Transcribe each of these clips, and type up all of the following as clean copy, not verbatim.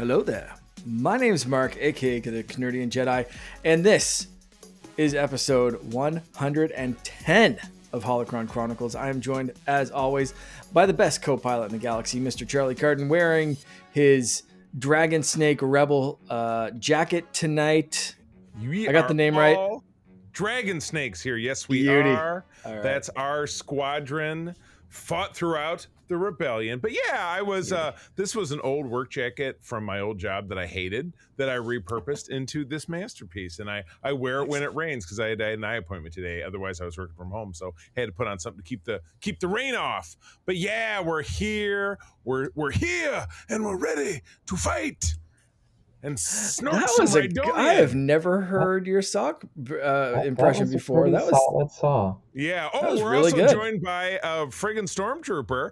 Hello there. My name is Mark, aka the Canadian Jedi, and this is episode 110 of Holocron Chronicles. I am joined, as always, by the best co-pilot in the galaxy, Mr. Charlie Carden, wearing his Dragon Snake Rebel jacket tonight. I got the name right. Dragon Snakes here. Yes, we Beauty. are. All right. That's our squadron. Fought throughout the rebellion. But yeah, I was this was an old work jacket from my old job that I hated that I repurposed into this masterpiece. And I wear it when it rains because I had an eye appointment today. Otherwise I was working from home. So I had to put on something to keep the rain off. But yeah, we're here. We're here and we're ready to fight. And snort some Rhydonian. I have never heard your sock impression before. That was a solid saw. Yeah. We're really also good. joined by a friggin' stormtrooper.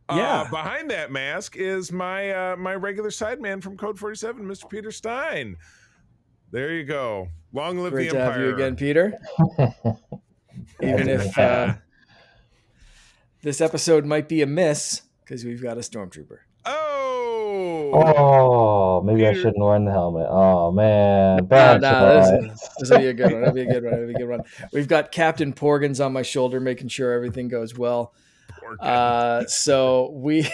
Behind that mask is my my regular sideman from Code 47, Mr. Peter Stein. There you go. Long live Great the Empire. to have you again, Peter. Even if this episode might be a miss because we've got a stormtrooper. Oh, maybe Peter. I shouldn't wear the helmet. Oh man, this will be a good one. That'll be a good one. We've got Captain Porgans on my shoulder, making sure everything goes well. So we've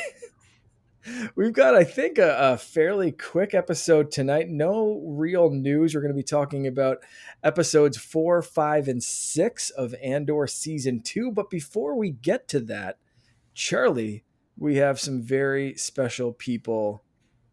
got, I think, a fairly quick episode tonight. No real news. We're going to be talking about episodes 4, 5, and 6 of Andor season 2. But before we get to that, Charlie, we have some very special people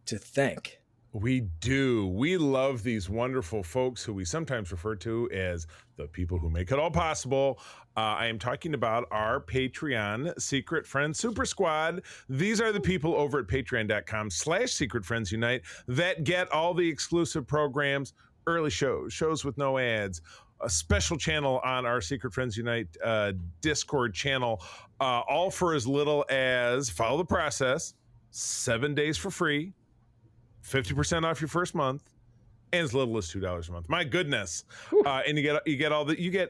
to thank. We do. We love these wonderful folks who we sometimes refer to as the people who make it all possible. I am talking about our Patreon Secret Friends Super Squad. These are the people over at patreon.com/Secret Friends Unite that get all the exclusive programs, early shows with no ads, a special channel on our Secret Friends Unite Discord channel, all for as little as, follow the process, 7 days for free, 50% off your first month, and as little as $2 a month. My goodness. And you get all the,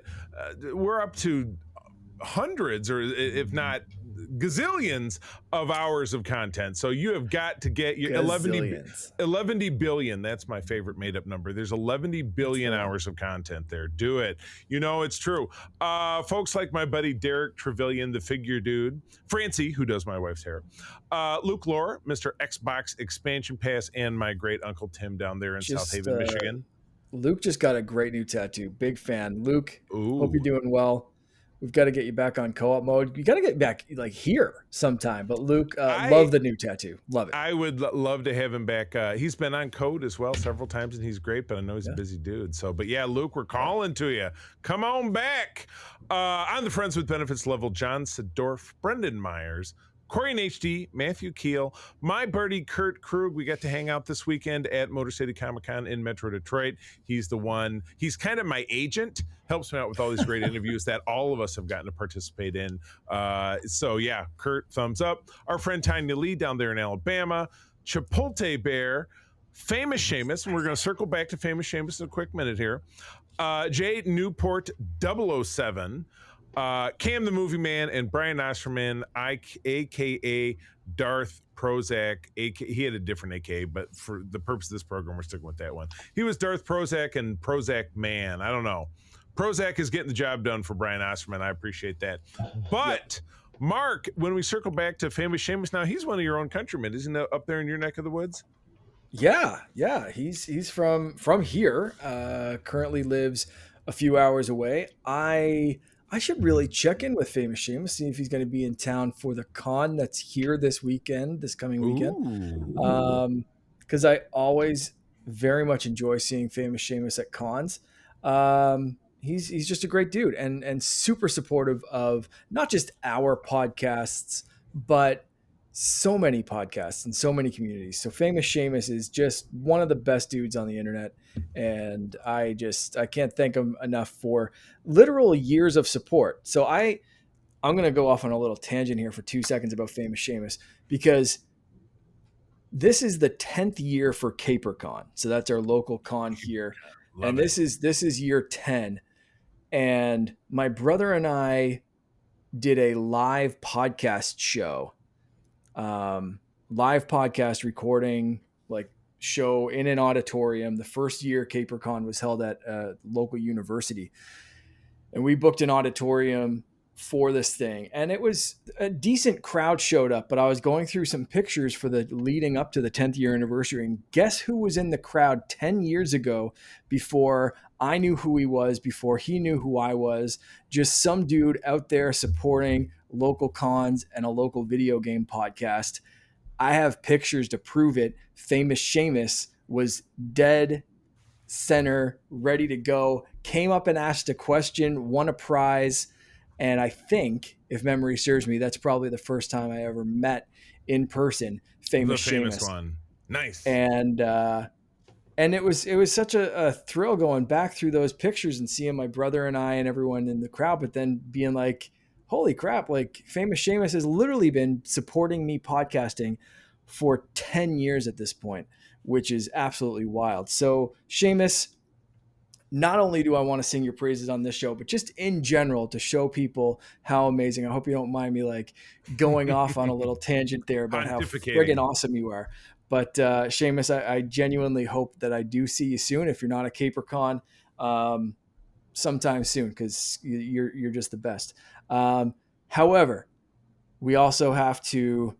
we're up to hundreds, or if not gazillions of hours of content. So you have got to get your 11 billion. That's my favorite made up number. There's 11 billion hours of content there. Do it. You know, it's true. Folks like my buddy Derek Trevelyan, the figure dude, Francie, who does my wife's hair, Luke Lore, Mr. Xbox Expansion Pass, and my great uncle Tim down there in South Haven, Michigan. Luke just got a great new tattoo. Big fan. Luke, hope you're doing well. We've got to get you back on co-op mode. You got to get back like here sometime. But Luke, love the new tattoo. Love it. I would love to have him back. He's been on Code as well several times, and he's great. But I know he's a busy dude. So, but yeah, Luke, we're calling to you. Come on back. On the Friends with Benefits level, John Sedorf, Brendan Myers, Corey and HD, Matthew Keel, my birdie Kurt Krug. We got to hang out this weekend at Motor City Comic Con in Metro Detroit. He's the one. He's kind of my agent. Helps me out with all these great interviews that all of us have gotten to participate in. So yeah, Kurt, thumbs up. Our friend Tanya Lee down there in Alabama, Chipotle Bear, Famous Seamus, and we're going to circle back to Famous Seamus in a quick minute here. Jay Newport 007. Cam the Movie Man, and Brian Osterman, aka Darth Prozac. He had a different AKA, but for the purpose of this program, we're sticking with that one. He was Darth Prozac and Prozac Man. I don't know. Prozac is getting the job done for Brian Osterman. I appreciate that. But Mark, when we circle back to Famous Seamus, now he's one of your own countrymen, isn't he, up there in your neck of the woods? Yeah. He's from here. Currently lives a few hours away. I should really check in with Famous Seamus, see if he's going to be in town for the con that's here this coming weekend. Because I always very much enjoy seeing Famous Seamus at cons. He's just a great dude and super supportive of not just our podcasts, but so many podcasts and so many communities. So Famous Seamus is just one of the best dudes on the internet. And I can't thank him enough for literal years of support. So I'm going to go off on a little tangent here for 2 seconds about Famous Seamus, because this is the 10th year for CaperCon. So that's our local con here. And this is year 10. And my brother and I did a live podcast show, live podcast recording, like show in an auditorium. The first year CaperCon was held at a local university, and we booked an auditorium for this thing, and it was a decent crowd showed up. But I was going through some pictures for the leading up to the 10th year anniversary, and guess who was in the crowd 10 years ago, before I knew who he was, before he knew who I was? Just some dude out there supporting local cons and a local video game podcast. I have pictures to prove it. Famous Seamus was dead center, ready to go, came up and asked a question, won a prize. And I think, if memory serves me, that's probably the first time I ever met in person The Famous famous Seamus. one. Nice. And it was such a thrill going back through those pictures and seeing my brother and I and everyone in the crowd, but then being like, holy crap, like Famous Seamus has literally been supporting me podcasting for 10 years at this point, which is absolutely wild. So Seamus, not only do I want to sing your praises on this show, but just in general to show people how amazing. I hope you don't mind me like going off on a little tangent there about how friggin' awesome you are. But Seamus, I genuinely hope that I do see you soon. If you're not at CaperCon, sometime soon, because you're just the best. However, we also have to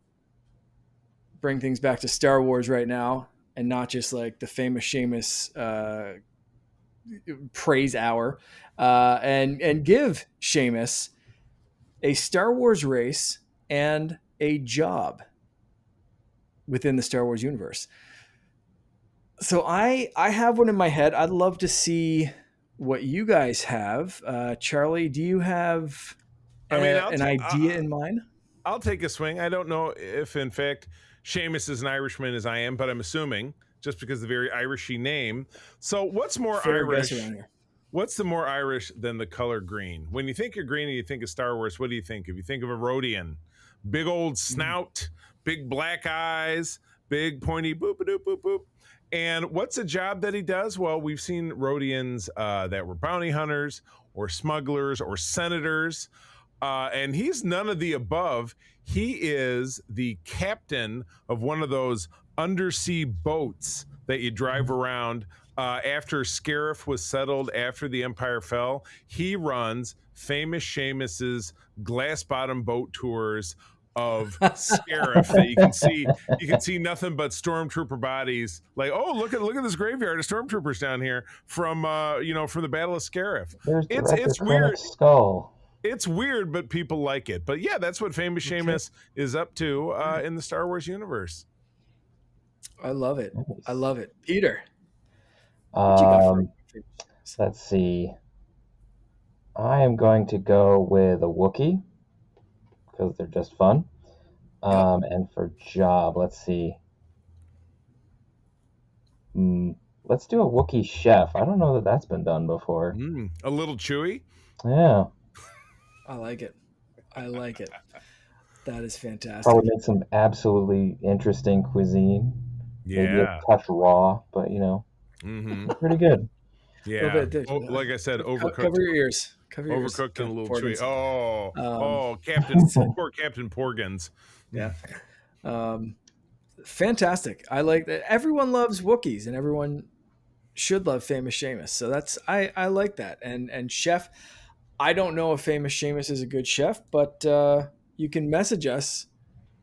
bring things back to Star Wars right now, and not just like the Famous Seamus praise hour, and give Seamus a Star Wars race and a job within the Star Wars universe. So I have one in my head. I'd love to see what you guys have. Charlie, do you have an idea in mind? I'll take a swing. I don't know if, in fact, Seamus is an Irishman as I am, but I'm assuming, just because of the very Irishy name. So what's more Fair Irish? guess around here. What's the more Irish than the color green? When you think of green and you think of Star Wars, what do you think? If you think of a Rodian, big old snout, big black eyes, big pointy boop a doop boop boop. And what's a job that he does? Well, we've seen Rodians that were bounty hunters or smugglers or senators. And he's none of the above. He is the captain of one of those undersea boats that you drive around after Scarif was settled, after the Empire fell. He runs Famous Seamus's glass bottom boat tours of Scarif that you can see nothing but stormtrooper bodies. Like, oh, look at this graveyard of stormtroopers down here from from the Battle of Scarif. It's weird. Skull. It's weird, but people like it. But yeah, that's what Famous Seamus is up to in the Star Wars universe. I love it. I love it. Peter, what you got for let's see. I am going to go with a Wookiee because they're just fun. And for job, let's see. Let's do a Wookiee chef. I don't know that that's been done before. A little chewy? Yeah. I like it. I like it. That is fantastic. Probably make some absolutely interesting cuisine. Yeah. Maybe a touch raw, but pretty good. Yeah. Like I said, overcooked. Cover your ears. Cover your ears. Overcooked and a little chewy. Poor Captain Porgans. Yeah. Fantastic. I like that. Everyone loves Wookiees, and everyone should love Famous Seamus. So I like that. And chef, I don't know if Famous Seamus is a good chef, but you can message us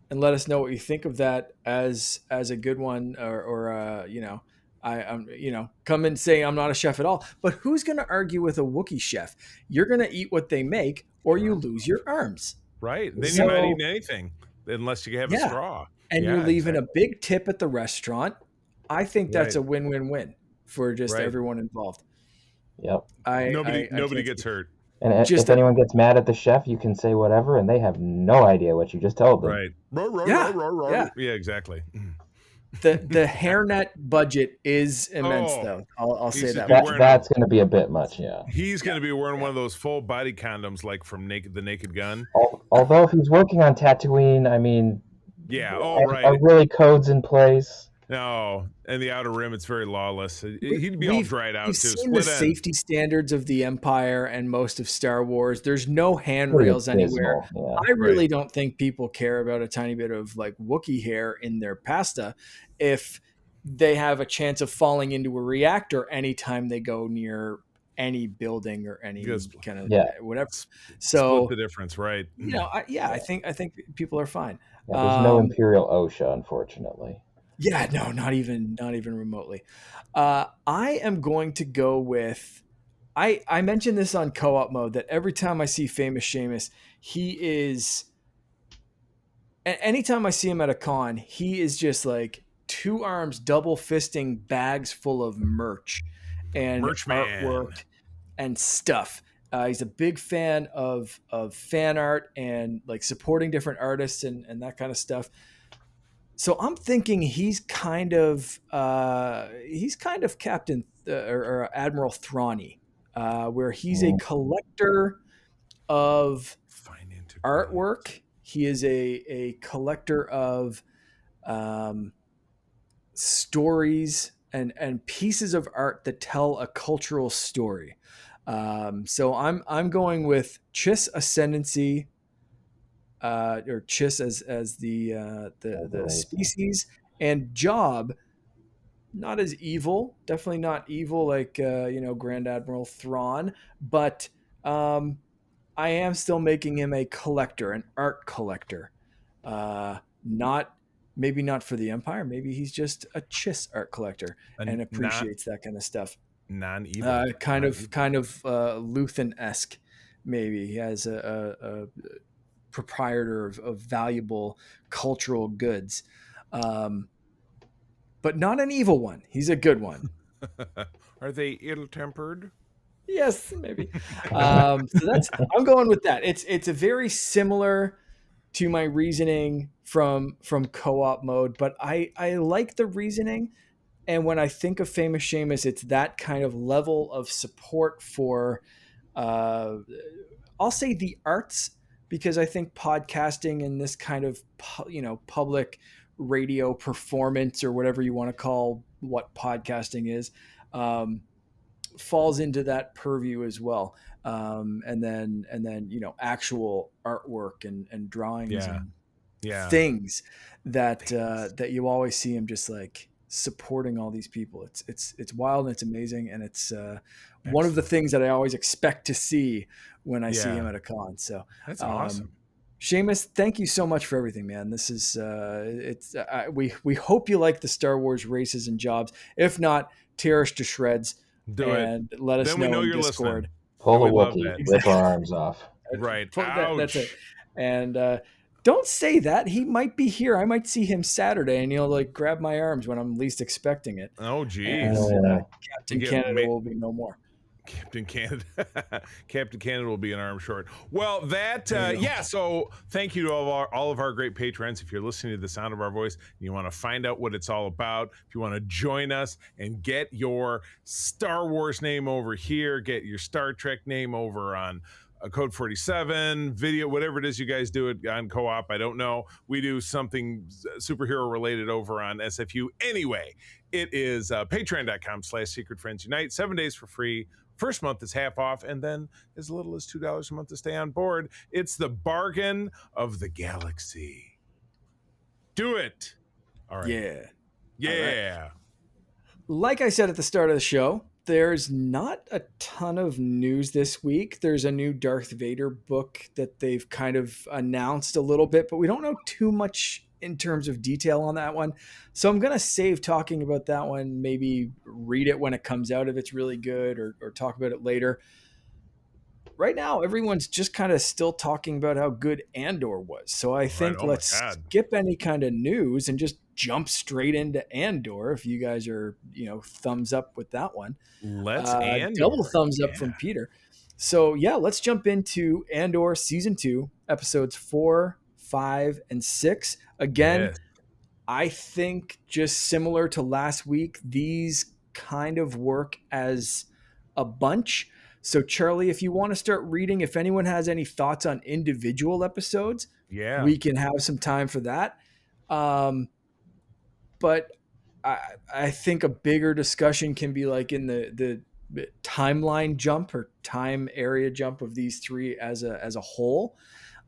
and let us know what you think of that as a good one, or come and say I'm not a chef at all. But who's going to argue with a Wookiee chef? You're going to eat what they make, or you lose your arms. Right. Then you're not eating anything unless you have a straw. And you're leaving a big tip at the restaurant. I think that's a win-win-win for just everyone involved. Yep. Nobody gets hurt. And if anyone gets mad at the chef, you can say whatever, and they have no idea what you just told them. Right. Yeah, exactly. The hairnet budget is immense, though. I'll say that. That's going to be a bit much, yeah. He's going to be wearing one of those full body condoms, like from the Naked Gun. Although if he's working on Tatooine, I mean, are really codes in place? No, and the Outer Rim, it's very lawless. He'd be all dried out, we've too. Seen the safety standards of the Empire and most of Star Wars. There's no handrails anywhere. Yeah. I really don't think people care about a tiny bit of like Wookiee hair in their pasta. If they have a chance of falling into a reactor anytime they go near any building or any Because kind of Yeah, whatever. split So, the difference, right? yeah, yeah, I think people are fine. yeah. There's no Um, Imperial OSHA, unfortunately. yeah, no, not even remotely. I am going to go with. I mentioned this on co-op mode that every time I see famous Seamus, he is. Anytime I see him at a con, he is just like two arms double fisting bags full of merch and Merchman. artwork and stuff. He's a big fan of fan art and like supporting different artists and that kind of stuff. So I'm thinking he's kind of Captain or Admiral Thrawney, where he's a Mm, collector of Fine into great. artwork. He is a collector of um, stories and pieces of art that tell a cultural story. So I'm going with Chiss Ascendancy, or Chiss as the race. Yeah. species, and Job, not as evil, definitely not evil like Grand Admiral Thrawn, but um, I am still making him a collector, an art collector. Not maybe not for the Empire. Maybe he's just a Chiss art collector A and not appreciates that kind of stuff. non-evil. Non-evil. Kind of Luthen esque. Maybe he has a proprietor of valuable cultural goods, um, but not an evil one. He's a good one. Are they ill-tempered? Yes, maybe. So that's I'm going with that. It's a very similar to my reasoning from co-op mode, but I like the reasoning. And when I think of famous Seamus, it's that kind of level of support for uh, I'll say the arts, because I think podcasting and this kind of public radio performance or whatever you want to call what podcasting is, um, falls into that purview as well. And then actual artwork and drawings Yeah. and Yeah. things that Things. that you always see him just like supporting all these people. It's wild and it's amazing, and it's one of the Excellent. things that I always expect to see when I see him Yeah. at a con. So, That's um, awesome. Seamus, thank you so much for everything, man. This is we hope you like the Star Wars races and jobs. If not, tear us to shreds Do it. and let us Then we know know in you're listening. Discord. And Pull a we love Wookiee, that. rip Exactly. our arms off. Right. That's it. Ouch. And don't say that. He might be here. I might see him Saturday, and he'll like grab my arms when I'm least expecting it. Oh, And geez. Uh, We Captain get Canada will be no more. Captain Canada. Captain Canada will be an arm short. Well, that There you go. yeah. So thank you to all of our great patrons. If you're listening to the sound of our voice and you want to find out what it's all about, if you want to join us and get your Star Wars name over here, get your Star Trek name over on Code 47 video, whatever it is you guys do it on co-op, I don't know. We do something superhero related over on SFU anyway. It is patreon.com/secret friends unite, 7 days for free. First month is half off, and then as little as $2 a month to stay on board. It's the bargain of the galaxy. Do it. All right. Yeah. Yeah. All right. Like I said at the start of the show, there's not a ton of news this week. There's a new Darth Vader book that they've kind of announced a little bit, but we don't know too much in terms of detail on that one. So I'm going to save talking about that one, maybe read it when it comes out if it's really good, or talk about it later. Right now, everyone's just kind of still talking about how good Andor was. So I Right. think Oh my let's God. skip any kind of news and just jump straight into Andor. If you guys are, thumbs up with that one, Let's Andor. double thumbs up Yeah. from Peter. So yeah, let's jump into Andor season 2, episodes 4, 5, and 6. Again, Yes. I think just similar to last week, these kind of work as a bunch. So, Charlie, if you want to start reading, if anyone has any thoughts on individual episodes, Yeah. we can have some time for that. But I think a bigger discussion can be like in the timeline jump or time area jump of these three as a whole.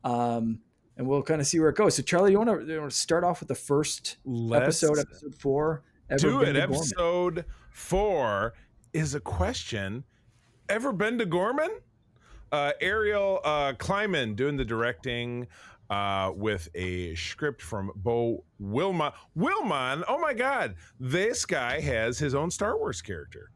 And we'll kind of see where it goes. So, Charlie, you want to start off with the first Let's episode 4, Ever Do been it. to Gorman? Episode 4 is a question. Ever been to Gorman? Ariel Kleiman doing the directing with a script from Bo Wilmot. Wilmon, oh my God, this guy has his own Star Wars character.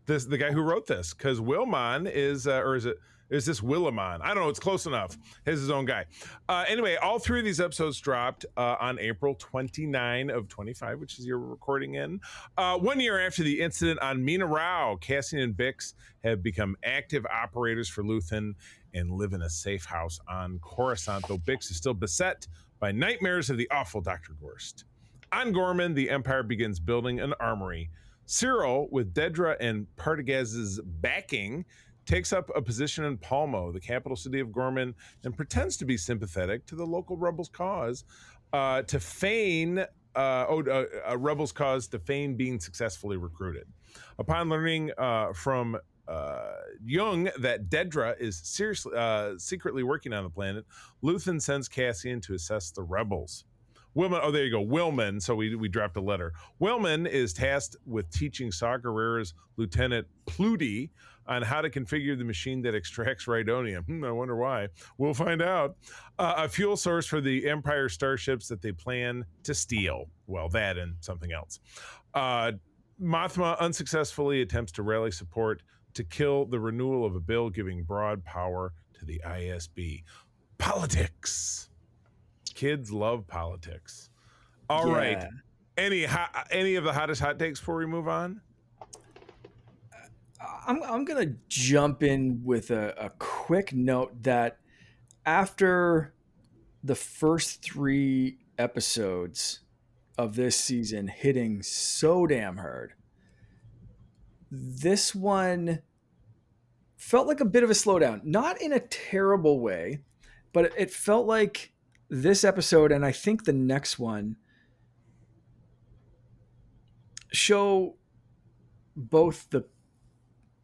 The guy who wrote this, because Wilmon is, or is this Willimon? I don't know. It's close enough. Has his own guy. Anyway, all three of these episodes dropped on April 29 of 25, which is your recording in. 1 year after the incident on Mina Rao, Cassian and Bix have become active operators for Luthen and live in a safe house on Coruscant, though Bix is still beset by nightmares of the awful Dr. Gorst. On Gorman, the Empire begins building an armory. Cyril, with Dedra and Partagaz's backing, takes up a position in Palmo, the capital city of Gorman, and pretends to be sympathetic to the local rebels' cause to feign a rebels' cause to feign being successfully recruited. Upon learning from Jung that Dedra is secretly working on the planet, Luthen sends Cassian to assess the rebels. Wilman, oh, there you go. Wilman. So we dropped a letter. Wilman is tasked with teaching Saw Gerrera's Lieutenant Pluty on how to configure the machine that extracts Rhydonium. I wonder why. We'll find out. A fuel source for the Empire starships that they plan to steal. Well, that and something else. Mothma unsuccessfully attempts to rally support to kill the renewal of a bill giving broad power to the ISB. Politics. Kids love politics. All right. Any of the hottest hot takes before we move on? I'm gonna jump in with a quick note that after the first 3 episodes of this season hitting so damn hard, this one felt like a bit of a slowdown. Not in a terrible way, but it felt like this episode, and I think the next one, show both the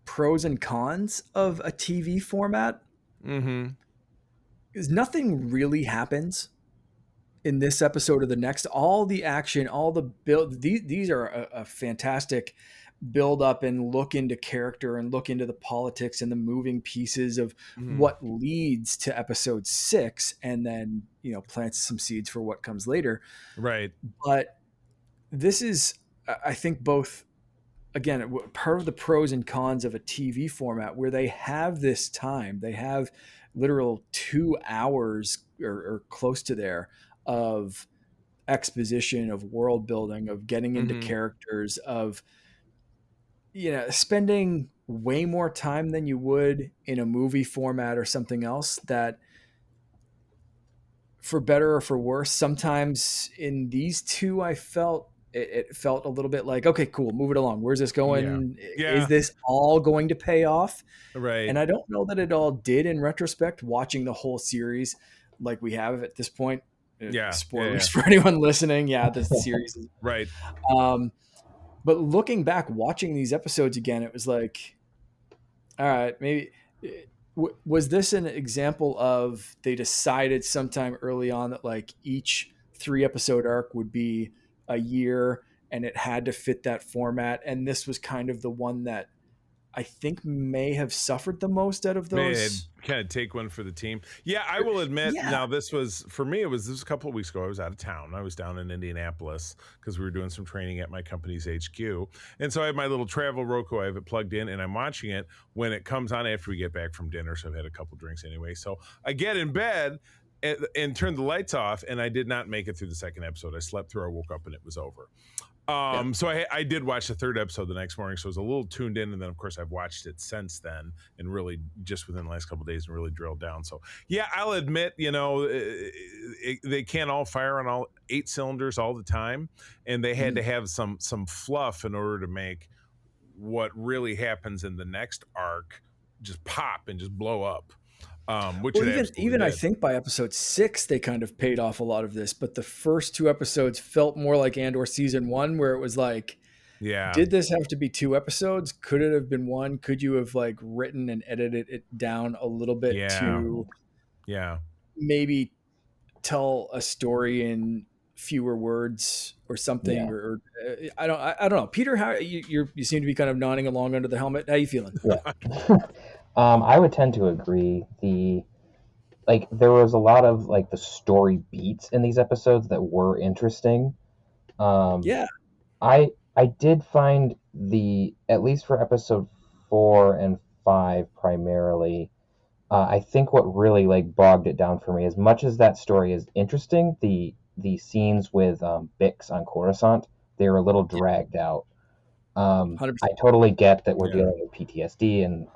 pros and cons of a TV format. Mm-hmm. Because nothing really happens in this episode or the next. All the action, all the build, these are a fantastic build up and look into character and look into the politics and the moving pieces of what leads to episode 6, and then plants some seeds for what comes later. Right. But this is, I think, both, again, part of the pros and cons of a TV format where they have this time. They have literal 2 hours or close to there of exposition, of world building, of getting into characters, of spending way more time than you would in a movie format or something else. That, for better or for worse, sometimes in these two I felt it felt a little bit like, okay, cool, move it along. Where's this going? Yeah. Is this all going to pay off? Right. And I don't know that it all did in retrospect, watching the whole series like we have at this point. Yeah. Spoilers for anyone listening. Yeah, the series is right. But looking back, watching these episodes again, it was like, all right, maybe was this an example of they decided sometime early on that like each 3-episode arc would be a year and it had to fit that format, and this was kind of the one that I think may have suffered the most out of those. Kind of take one for the team. Yeah, I will admit. Yeah. Now, this was for me. This was a couple of weeks ago. I was out of town. I was down in Indianapolis because we were doing some training at my company's HQ, and so I have my little travel Roku. I have it plugged in, and I'm watching it when it comes on after we get back from dinner. So I've had a couple drinks anyway. So I get in bed and turn the lights off, and I did not make it through the second episode. I slept through. I woke up and it was over. So I did watch the 3rd episode the next morning, so I was a little tuned in, and then of course I've watched it since then, and really just within the last couple of days, and really drilled down. So yeah, I'll admit, they can't all fire on all 8 cylinders all the time, and they had to have some fluff in order to make what really happens in the next arc just pop and just blow up. Which even I think by episode 6 they kind of paid off a lot of this, but the first 2 episodes felt more like Andor season 1, where it was like, did this have to be 2 episodes? Could it have been 1? Could you have like written and edited it down a little bit to maybe tell a story in fewer words or something, Yeah. or I don't know. Peter, how you seem to be kind of nodding along under the helmet. How you feeling? Yeah. I would tend to agree. There was a lot of like the story beats in these episodes that were interesting. Um, Yeah, I did find the at least for episode 4 and 5 primarily. I think what really like bogged it down for me, as much as that story is interesting, the scenes with Bix on Coruscant, they were a little dragged out. 100%. I totally get that we're Yeah. dealing with PTSD and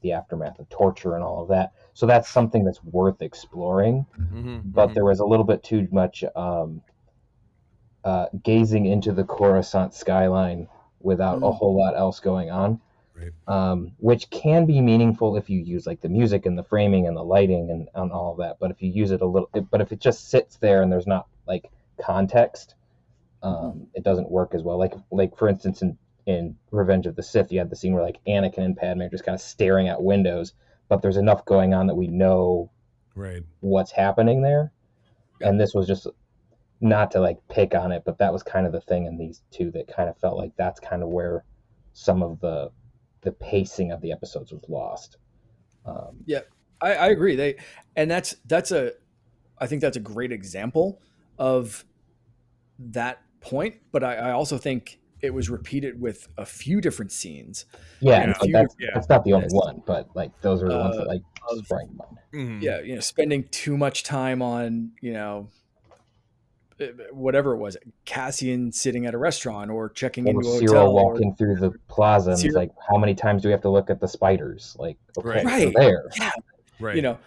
the aftermath of torture and all of that. So that's something that's worth exploring. But there was a little bit too much gazing into the Coruscant skyline without a Mm, whole lot else going on, Right. which can be meaningful if you use like the music and the framing and the lighting and all of that. But if you use it a little, but if it just sits there and there's not like context, mhm. it doesn't work as well. Like for instance, in Revenge of the Sith, you had the scene where like Anakin and Padme are just kind of staring at windows, but there's enough going on that we know Right. what's happening there. Yeah, And this was just not to like pick on it, but that was kind of the thing in these two that kind of felt like that's kind of where some of the pacing of the episodes was lost. yeah. I agree. And that's a I think that's a great example of that point. But I also think it was repeated with a few different scenes Yeah, and and a like few different Yeah. that's not the only this one, but like those are the ones that like of sprang to mind. Mhm. yeah, spending too much time on whatever it was, Cassian sitting at a restaurant or checking Or into a Cyril hotel or walking through the plaza and it's Cyril, like, how many times do we have to look at the spiders? Like, Right. okay, they're right? there. Yeah, Right.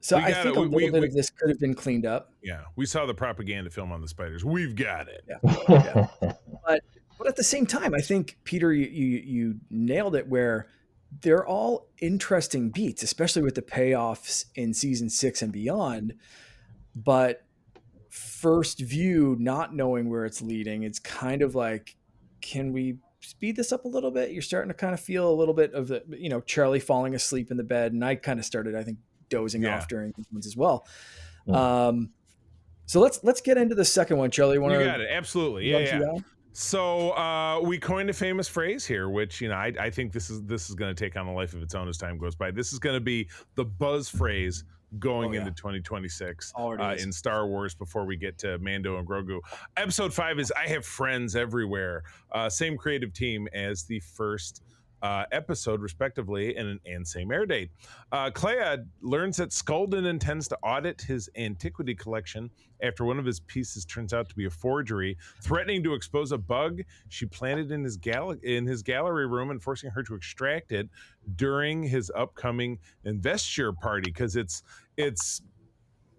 So We I got it. think a little bit of this could have been cleaned up. Yeah. We saw the propaganda film on the spiders. We've got it. Yeah, yeah. But at the same time, I think Peter, you nailed it. Where they're all interesting beats, especially with the payoffs in season 6 and beyond. But first view, not knowing where it's leading, it's kind of like, can we speed this up a little bit? You're starting to kind of feel a little bit of the, Charlie falling asleep in the bed, and I kind of started, I think, dozing Yeah. off during these ones as well. Mm. So let's get into the second one, Charlie. You Want got it. Absolutely. to Yeah. run through Yeah. that one? So we coined a famous phrase here, which I think this is going to take on a life of its own as time goes by. This is going to be the buzz phrase going Oh, yeah. into 2026 Already is. in Star Wars before we get to Mando and Grogu. Episode 5 is I Have Friends Everywhere. Same creative team as the first episode, respectively, and same air date. Clea learns that Skulden intends to audit his antiquity collection after one of his pieces turns out to be a forgery, threatening to expose a bug she planted in his gallery room and forcing her to extract it during his upcoming investiture party, because it's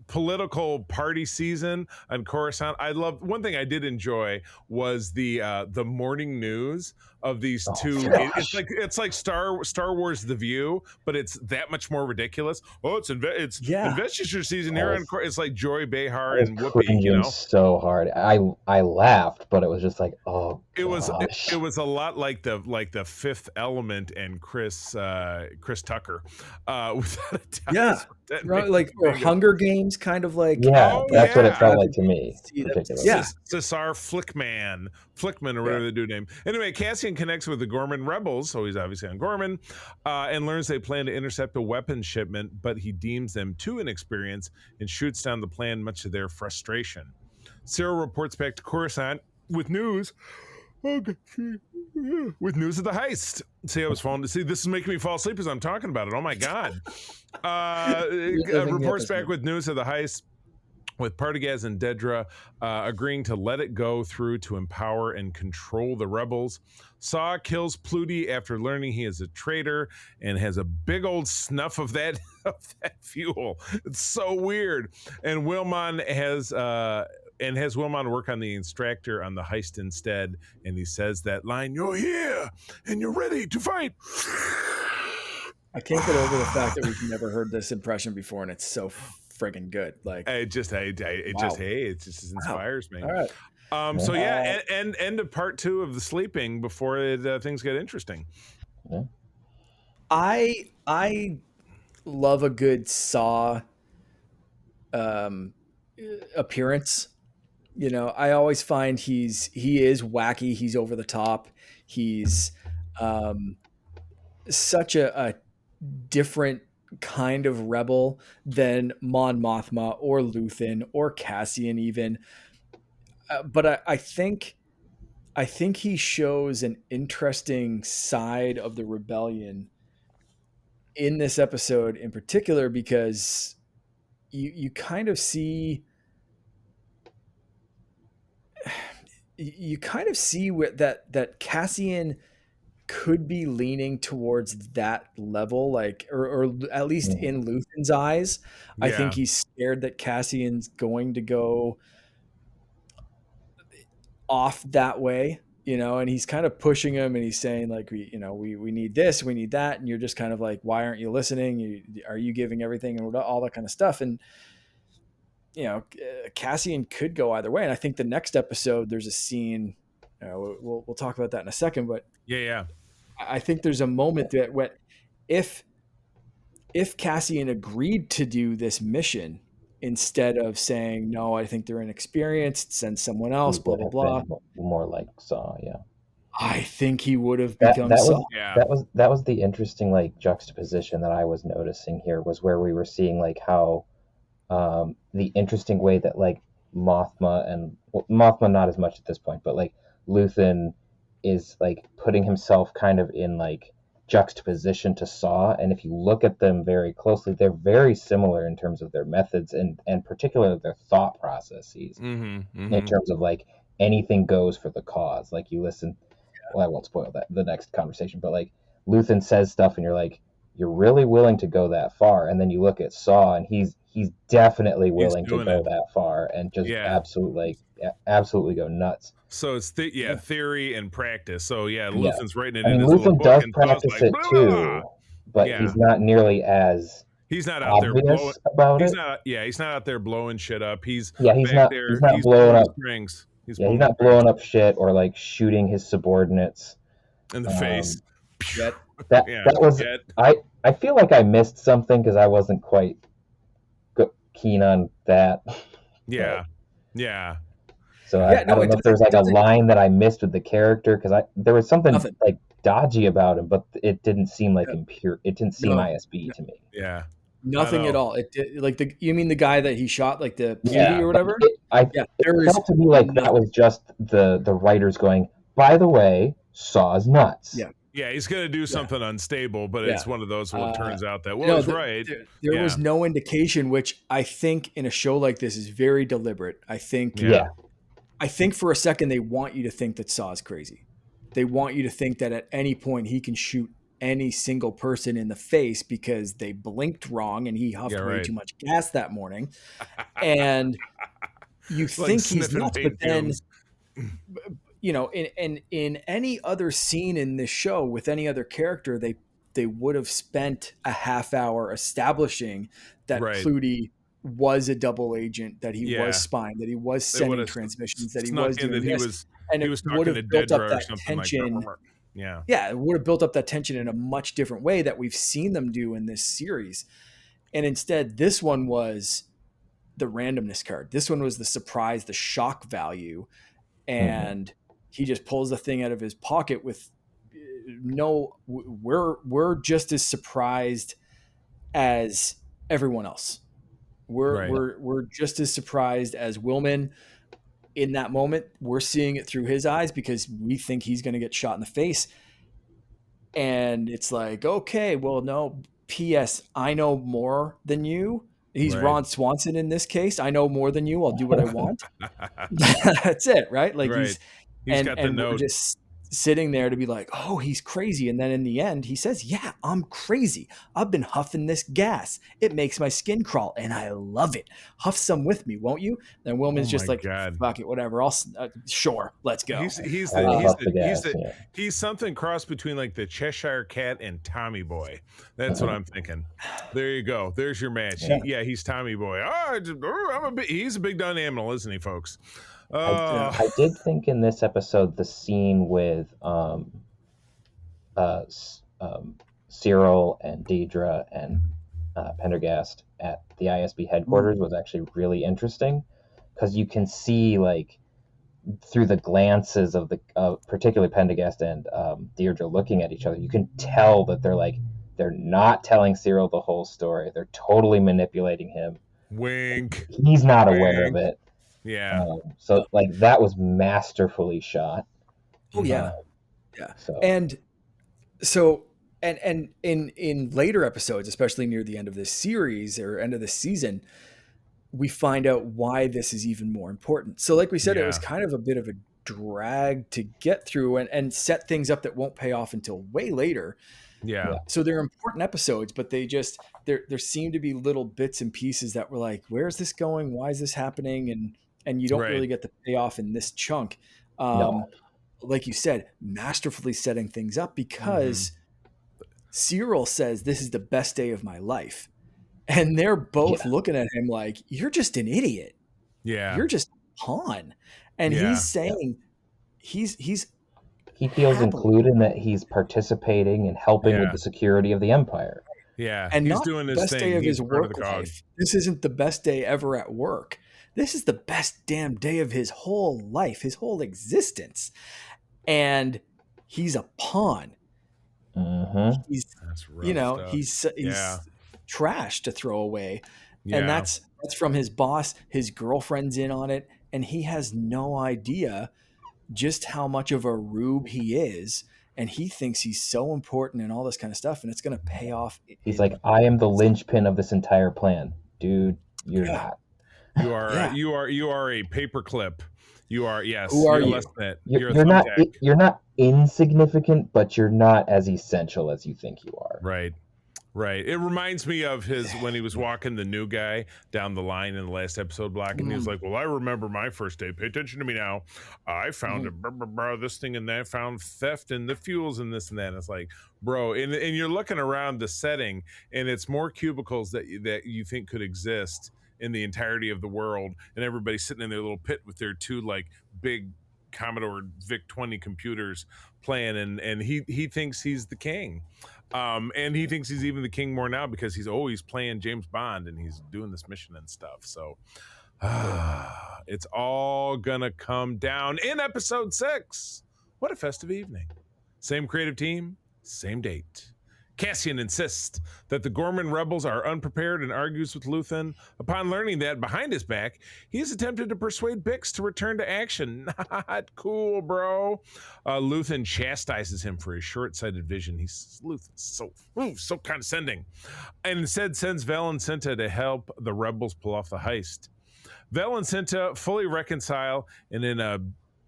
political party season on Coruscant. I love one thing I did enjoy was the morning news of these Oh, two. gosh. It's like Star Wars The View, but it's that much more ridiculous. Oh, it's Yeah. investiture season here on It's like Joy Behar I was and Whoopi, cringing so hard. I laughed, but it was just like, oh it was gosh. it was a lot like the Fifth Element and Chris Tucker, without a doubt. Yeah. That Right, makes like, or bingo. Hunger Games, kind of like. Yeah, Oh, that's what it yeah. felt like to me, See that- particularly. Yeah. Cesar Flickman or Yeah. whatever the dude name. Anyway, Cassian connects with the Gorman rebels, so he's obviously on Gorman, and learns they plan to intercept a weapons shipment, but he deems them too inexperienced and shoots down the plan, much to their frustration. Cyril reports back to Coruscant with news. With news of the heist. See, I was falling to see. This is making me fall asleep as I'm talking about it. Oh my god! Reliving the Reports back episode. with news of the heist, with Partagaz and Dedra agreeing to let it go through to empower and control the rebels. Saw kills Pluty after learning he is a traitor and has a big old snuff of that fuel. It's so weird. And Wilmon has Wilmon work on the extractor on the heist instead. And he says that line, "You're here and you're ready to fight." I can't get over the fact that we've never heard this impression before, and it's so friggin' good. Like, It just Wow. inspires me. all right. So yeah, and end of part 2 of the sleeping before things get interesting. Yeah. I love a good Saw appearance. You know, I always find he is wacky. He's over the top. He's um, such a different kind of rebel than Mon Mothma or Luthen or Cassian even. But I think he shows an interesting side of the rebellion in this episode in particular because you kind of see that Cassian could be leaning towards that level, like, or at least Mhm. in Luthen's eyes. I think Yeah. he's scared that Cassian's going to go off that way, you know, and he's kind of pushing him and he's saying like, we need this, we need that. And you're just kind of like, why aren't you listening? Are you giving everything and all that kind of stuff? And, Cassian could go either way. And I think the next episode, there's a scene, we'll talk about that in a second, but Yeah. Yeah. I think there's a moment that if Cassian agreed to do this mission instead of saying no, I think they're inexperienced, send someone He else, blah would blah have blah. been more like Saw, yeah. I think he would have That become that was Saul. Yeah. that was the interesting like juxtaposition that I was noticing here was where we were seeing like how the interesting way that like Mothma not as much at this point, but like Luthen is like putting himself kind of in like juxtaposition to Saw, and if you look at them very closely, they're very similar in terms of their methods and particularly their thought processes Mm-hmm. in Mm-hmm. terms of like anything goes for the cause. Like you listen, well, I won't spoil that the next conversation, but like Luthen says stuff and you're like, you're really willing to go that far, and then you look at Saw and he's definitely He's willing to doing go it. that far and just Yeah. absolutely go nuts. So it's theory and practice. So yeah, Yeah, Luthen's writing it I in mean his little Luthen book, does and Saw's practice like, it blah, blah. too, but Yeah. he's not nearly as He's not out there blowing. obvious about He's it. not. Yeah, he's not out there blowing shit up. He's Yeah, back there. he's not He's blowing pulling the up. strings. He's Yeah, he's pulling the not strings blowing up shit or like shooting his subordinates. in the Um, face. Yet, Yeah. that was Yet. I feel like I missed something because I wasn't quite keen on that. Yeah. Yeah. So yeah, I no, don't it know if there's like a doesn't line that I missed with the character because there was something nothing. like dodgy about him, but it didn't seem like Yeah. impure. It didn't seem No, ISB no, to me. Yeah. nothing at all. Like you mean the guy that he shot, like the PD Yeah, or whatever? Yeah, it there is felt to me like that nothing. was just the writers going. By the way, Saw's nuts. Yeah. Yeah. He's gonna do something unstable, but it's Yeah. one of those. Well, it turns out that No, he's right. there Yeah. was no indication, which I think in a show like this is very deliberate. I think Yeah. for a second they want you to think that Saw is crazy. They want you to think that at any point he can shoot any single person in the face because they blinked wrong and he huffed Yeah, way right. too much gas that morning. And you Like think he's sniffing nuts, paint but then fumes. in any other scene in this show with any other character, they would have spent a half hour establishing that Right. Flutie was a double agent, that he Yeah. was spying, that he was They sending would've transmissions, that he snuck was in doing that this, and he it was would talking to have built up Dedra or that something like tension. that. Yeah. Yeah, it would have built up that tension in a much different way that we've seen them do in this series. And instead, this one was the randomness card. This one was the surprise, the shock value, and he just pulls the thing out of his pocket with no. We're just as surprised as everyone else. Right. We're just as surprised as Willman in that moment. We're seeing it through his eyes because we think he's going to get shot in the face. And it's like, okay, well, no, P.S. I know more than you. He's Right. Ron Swanson in this case. I know more than you. I'll do what I want. That's it, right? Like Right. He's got the we're note. just sitting there to be like, oh, he's crazy. And then in the end, he says, yeah, I'm crazy. I've been huffing this gas. It makes my skin crawl and I love it. Huff some with me, won't you? And Willman's Oh just my like, God. fuck it, whatever. Sure, let's go. He's I will huff the gas, yeah. he's something cross between like the Cheshire Cat and Tommy Boy. That's what I'm thinking. There you go. There's your match. Yeah. He's Tommy Boy. He's a big dumb animal, isn't he, folks? I did think in this episode the scene with Cyril and Deidre and Pendergast at the ISB headquarters was actually really interesting because you can see like through the glances of the particularly Pendergast and Deirdre looking at each other, you can tell that they're not telling Cyril the whole story. They're totally manipulating him. Wink. He's not Wink. aware of it. Yeah. So like that was masterfully shot. Oh yeah. Yeah. So And so and in later episodes, especially near the end of this series or end of this season, we find out why this is even more important. So like we said, it was Yeah. kind of a bit of a drag to get through and set things up that won't pay off until way later. Yeah. So they're important episodes, but they just there seem to be little bits and pieces that were like, where's this going? Why is this happening? And you don't Right. really get the payoff in this chunk. no. Like you said, masterfully setting things up because Cyril says this is the best day of my life. And they're both looking at him like, you're just an idiot. Yeah. You're just a pawn. And Yeah. he's saying he's He feels happily- included in that he's participating and helping Yeah. with the security of the Empire. Yeah. and He's not doing the his best thing. day of He's his part of work the cog. life. This isn't the best day ever at work. This is the best damn day of his whole life, his whole existence. And he's a pawn. Mm-hmm. He's That's rough you know, stuff. he's Yeah. trash to throw away. Yeah. And that's from his boss. His girlfriend's in on it, and he has no idea just how much of a rube he is. And he thinks he's so important and all this kind of stuff, and it's going to pay off. He's like, I am the linchpin of this entire plan, dude. You're Yeah. not. You are Yeah. you are a paperclip. You are yes. Who are you're you? less than it. You're, a you're not. thumbtack. You're not insignificant, but you're not as essential as you think you are. Right. Right. It reminds me of his when he was walking the new guy down the line in the last episode block, and he was like, well, I remember my first day. Pay attention to me now. I found this thing and that, found theft and the fuels and this and that. And it's like, bro, and you're looking around the setting, and it's more cubicles that you think could exist in the entirety of the world, and everybody's sitting in their little pit with their two like big Commodore VIC-20 computers playing, and he thinks he's the king. And he thinks he's even the king more now because he's always playing James Bond and he's doing this mission and stuff. So it's all gonna come down in episode 6. What a festive evening. Same creative team, same date. Cassian insists that the Gorman rebels are unprepared and argues with Luthen. Upon learning that, behind his back, he has attempted to persuade Bix to return to action. Not cool, bro. Luthen chastises him for his short-sighted vision. Luthen's so condescending. And instead sends Vel and Cinta to help the rebels pull off the heist. Vel and Cinta fully reconcile, and in a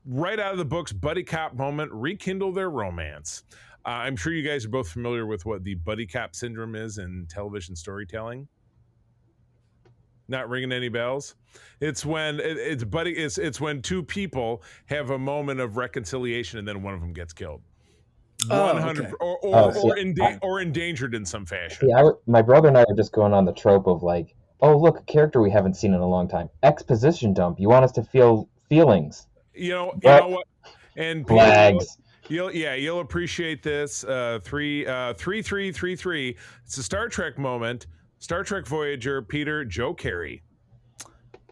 right out of the books buddy cop moment, rekindle their romance. I'm sure you guys are both familiar with what the buddy cop syndrome is in television storytelling. Not ringing any bells. It's when it's when two people have a moment of reconciliation and then one of them gets killed. 100 okay. or endangered in some fashion. See, my brother and I were just going on the trope of like, oh look, a character we haven't seen in a long time. Exposition dump. You want us to feel feelings. You know what? And Flags. You'll appreciate this. 3333. It's a Star Trek moment. Star Trek Voyager, Peter, Joe Carey.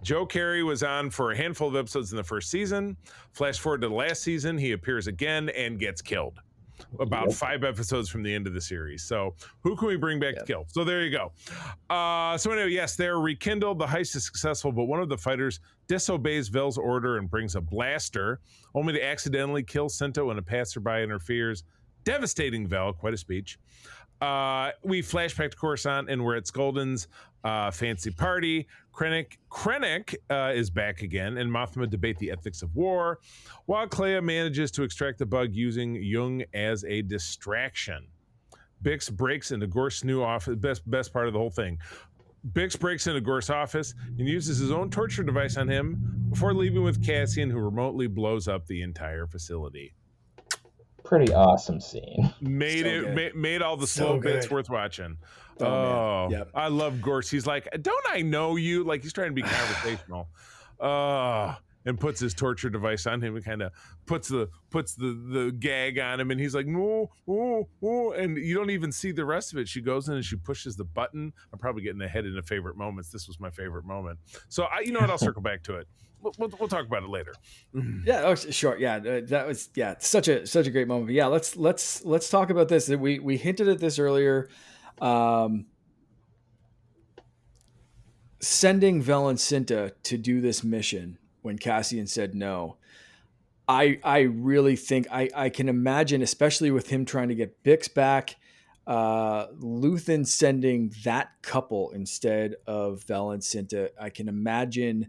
Joe Carey was on for a handful of episodes in the first season. Flash forward to the last season, he appears again and gets killed. About 5 episodes from the end of the series. So who can we bring back to kill? So there you go. So anyway, yes, they're rekindled. The heist is successful, but one of the fighters disobeys Vel's order and brings a blaster, only to accidentally kill Cinta when a passerby interferes, devastating Vel. Quite a speech. We flash back to Coruscant, and we're at Skolden's fancy party. Krennic is back again, and Mothma debate the ethics of war, while Clea manages to extract the bug using Jung as a distraction. Bix breaks into Gorst's new office. Best part of the whole thing. Bix breaks into Gorst's office and uses his own torture device on him before leaving with Cassian, who remotely blows up the entire facility. Pretty awesome scene. Made all the slow bits worth watching. Yep. I love Gorst. He's like, don't I know you? Like he's trying to be conversational. And puts his torture device on him and kind of puts the gag on him, and he's like, no, and you don't even see the rest of it. She goes in and she pushes the button. I'm probably getting ahead into favorite moments. This was my favorite moment. So you know what? I'll circle back to it. we'll talk about it later. Yeah, oh, sure. Yeah, that was such a great moment. But yeah, let's talk about this. We hinted at this earlier. Um, Sending Valencinta to do this mission when Cassian said no. I really think I can imagine, especially with him trying to get Bix back, Luthen sending that couple instead of Valencinta. I can imagine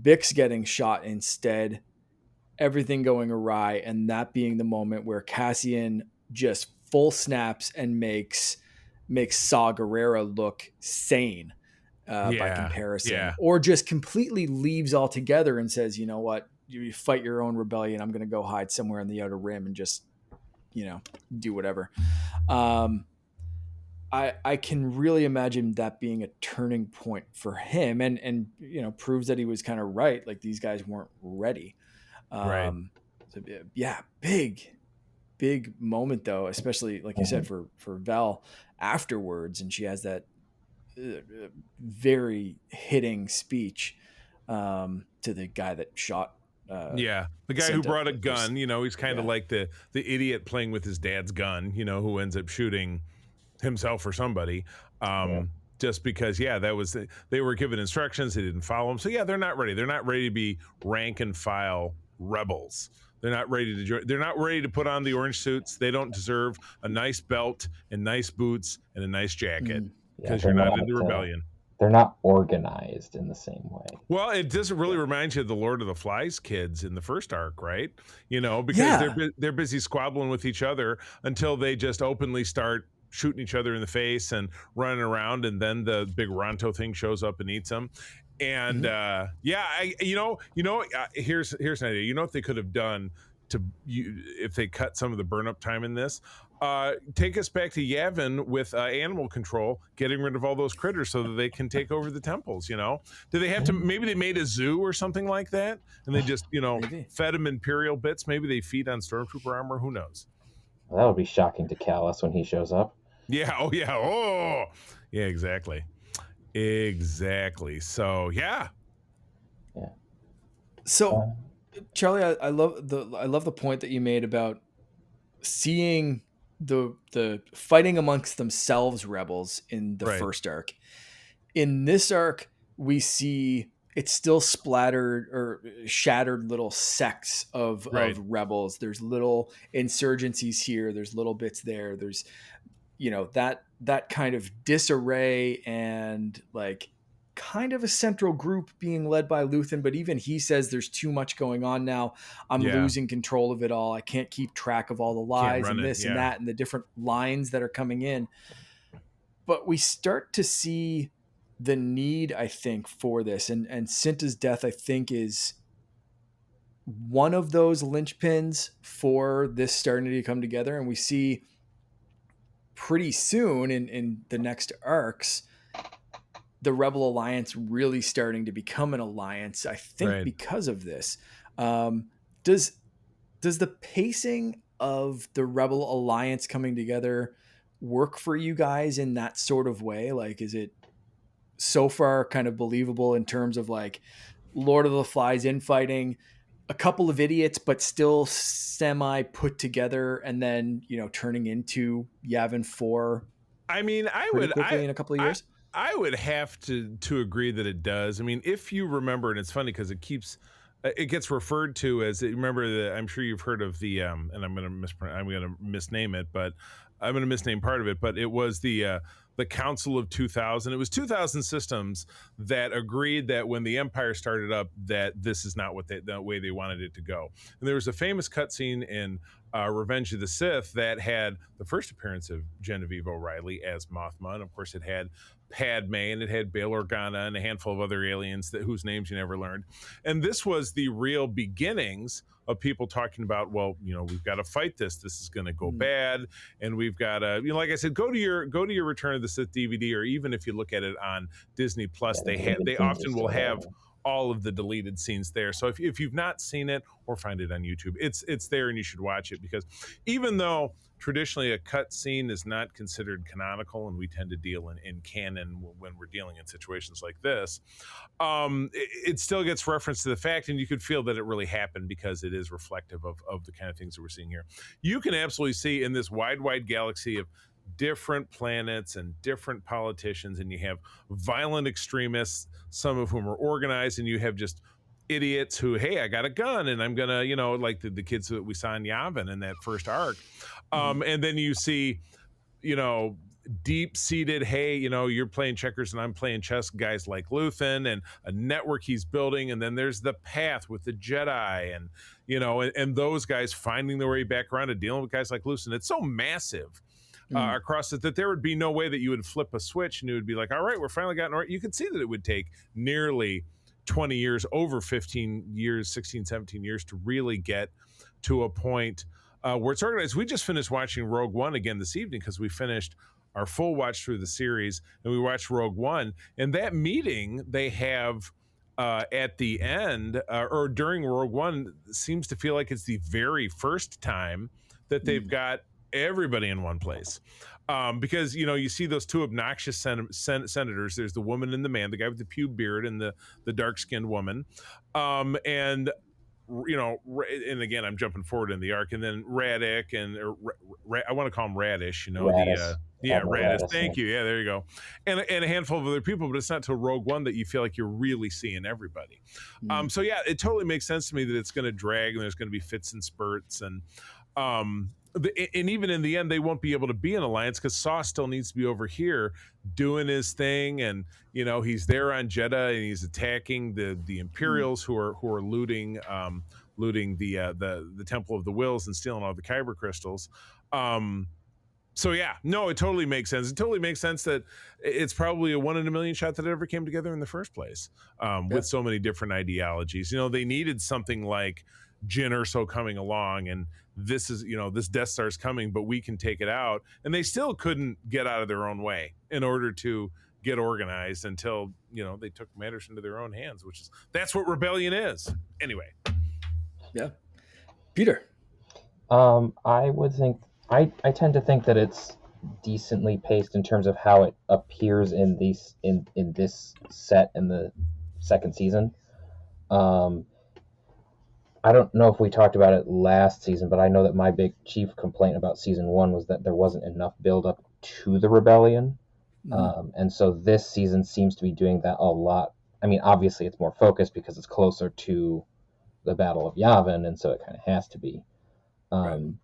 Bix getting shot instead, everything going awry, and that being the moment where Cassian just full snaps and makes Saw Gerrera look sane by Yeah, comparison, yeah, or just completely leaves altogether and says, you know what, you fight your own rebellion. I'm going to go hide somewhere in the Outer Rim and just, do whatever. Um, I can really imagine that being a turning point for him, and proves that he was kind of right. Like these guys weren't ready. right. Um, so yeah, big moment though, especially like you said Mhm. for Val afterwards, and she has that very hitting speech to the guy that shot Yeah, the guy who Cinta. brought a Like there's gun, he's kind of yeah. like the idiot playing with his dad's gun, who ends up shooting himself or somebody. Yeah. Just because, yeah, they were given instructions, they didn't follow them. So yeah, they're not ready. They're not ready to be rank and file rebels. They're not ready to join. They're not ready to put on the orange suits. They don't deserve a nice belt and nice boots and a nice jacket Mm, Yeah, because you're not in the rebellion. they're not organized in the same way. Well, it doesn't really yeah. remind you of the Lord of the Flies kids in the first arc, right? Because Yeah. they're busy squabbling with each other until they just openly start shooting each other in the face and running around, and then the big Ronto thing shows up and eats them. And Mhm. yeah, here's an idea. You know what they could have done if they cut some of the burn up time in this? Take us back to Yavin with animal control, getting rid of all those critters so that they can take over the temples. Do they have to? Mm. Maybe they made a zoo or something like that, and they just Maybe. fed them Imperial bits. Maybe they feed on Stormtrooper armor. Who knows? Well, that would be shocking to Callus when he shows up. Yeah. Oh yeah. Oh yeah. Exactly. Exactly. So yeah. Yeah. So Uh, Charlie, I love the point that you made about seeing the fighting amongst themselves rebels in the Right. first arc. In this arc, we see it's still splattered or shattered little sects of Right. rebels. There's little insurgencies here. There's little bits there. There's that kind of disarray and like kind of a central group being led by Luthen, but even he says there's too much going on now. I'm Yeah. losing control of it all. I can't keep track of all the Can't lies run and it. this and Yeah. that and the different lines that are coming in. But we start to see the need, I think, for this. And Cinta's death, I think, is one of those linchpins for this starting to come together. And we see pretty soon in the next arcs the Rebel Alliance really starting to become an alliance. I think Right. because of this. Um, does the pacing of the Rebel Alliance coming together work for you guys in that sort of way? Like, is it so far kind of believable in terms of like Lord of the Flies infighting, a couple of idiots, but still semi put together, and then turning into Yavin 4 I mean, pretty quickly in a couple of I years? I would have to agree that it does. I mean, if you remember, and it's funny because it gets referred to as, remember the, I'm sure you've heard of the and I'm going to misname it, but I'm going to misname part of it, but it was the Council of 2000. It was 2000 systems that agreed that when the Empire started up, that this is not the way they wanted it to go. And there was a famous cutscene in Revenge of the Sith that had the first appearance of Genevieve O'Reilly as Mothma, and of course it had Padme, and it had Bail Organa and a handful of other aliens whose names you never learned. And this was the real beginnings of people talking about, well, we've got to fight this. This is going to go Mm. bad, and we've got to, like I said, go to your Return of the Sith DVD, or even if you look at it on Disney Plus, Yeah, the David they scenes are often will still have there. all of the deleted scenes there. So if you've not seen it, or find it on YouTube, it's there and you should watch it, because even though traditionally a cut scene is not considered canonical, and we tend to deal in canon when we're dealing in situations like this, it still gets reference to the fact, and you could feel that it really happened because it is reflective of the kind of things that we're seeing here. You can absolutely see in this wide galaxy of different planets and different politicians, and you have violent extremists, some of whom are organized, and you have just idiots who, hey, I got a gun and I'm gonna, like the kids that we saw in Yavin in that first arc. And then you see, deep-seated, hey, you're playing checkers and I'm playing chess, guys like Luthen, and a network he's building. And then there's the path with the Jedi, and and those guys finding their way back around to dealing with guys like Luthen. It's so massive across it that there would be no way that you would flip a switch and it would be like, all right, we're finally gotten right. You could see that it would take nearly 20 years, over 15 years, 16, 17 years to really get to a point where it's organized. We just finished watching Rogue One again this evening, because we finished our full watch through the series, and we watched Rogue One. And that meeting they have at the end, or during Rogue One, seems to feel like it's the very first time that they've got everybody in one place. Because you see those two obnoxious senators. There's the woman and the man, the guy with the pube beard and the dark-skinned woman, and and again, I'm jumping forward in the arc, and then Radic, and I want to call him Radish, Radis. Radis. Thank you. Yeah, there you go. And a handful of other people, but it's not till Rogue One that you feel like you're really seeing everybody. So yeah, it totally makes sense to me that it's going to drag, and there's going to be fits and spurts, and and even in the end, they won't be able to be an alliance because Saw still needs to be over here doing his thing, and he's there on Jeddah, and he's attacking the Imperials who are looting the Temple of the Wills and stealing all the kyber crystals. So yeah, no, it totally makes sense. It totally makes sense that it's probably a 1 in a million shot that it ever came together in the first place, with so many different ideologies. They needed something like Jyn Erso coming along, and this is this Death Star's coming, but we can take it out, and they still couldn't get out of their own way in order to get organized until they took matters into their own hands, that's what rebellion is. Anyway, yeah, Peter. I would think I tend to think that it's decently paced in terms of how it appears in this set in the second season. I don't know if we talked about it last season, but I know that my big chief complaint about season 1 was that there wasn't enough build up to the rebellion. And so this season seems to be doing that a lot. I mean, obviously it's more focused because it's closer to the Battle of Yavin, and so it kind of has to be. Right.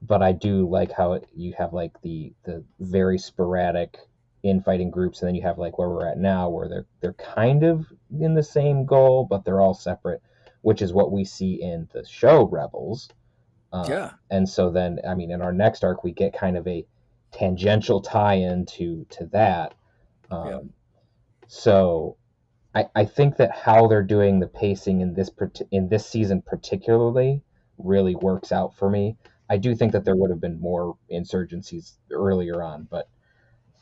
But I do like how you have like the very sporadic infighting groups, and then you have like where we're at now, where they're kind of in the same goal, but they're all separate, which is what we see in the show Rebels. And so then, I mean, in our next arc, we get kind of a tangential tie-in to that. So I think that how they're doing the pacing in this season particularly really works out for me. I do think that there would have been more insurgencies earlier on, but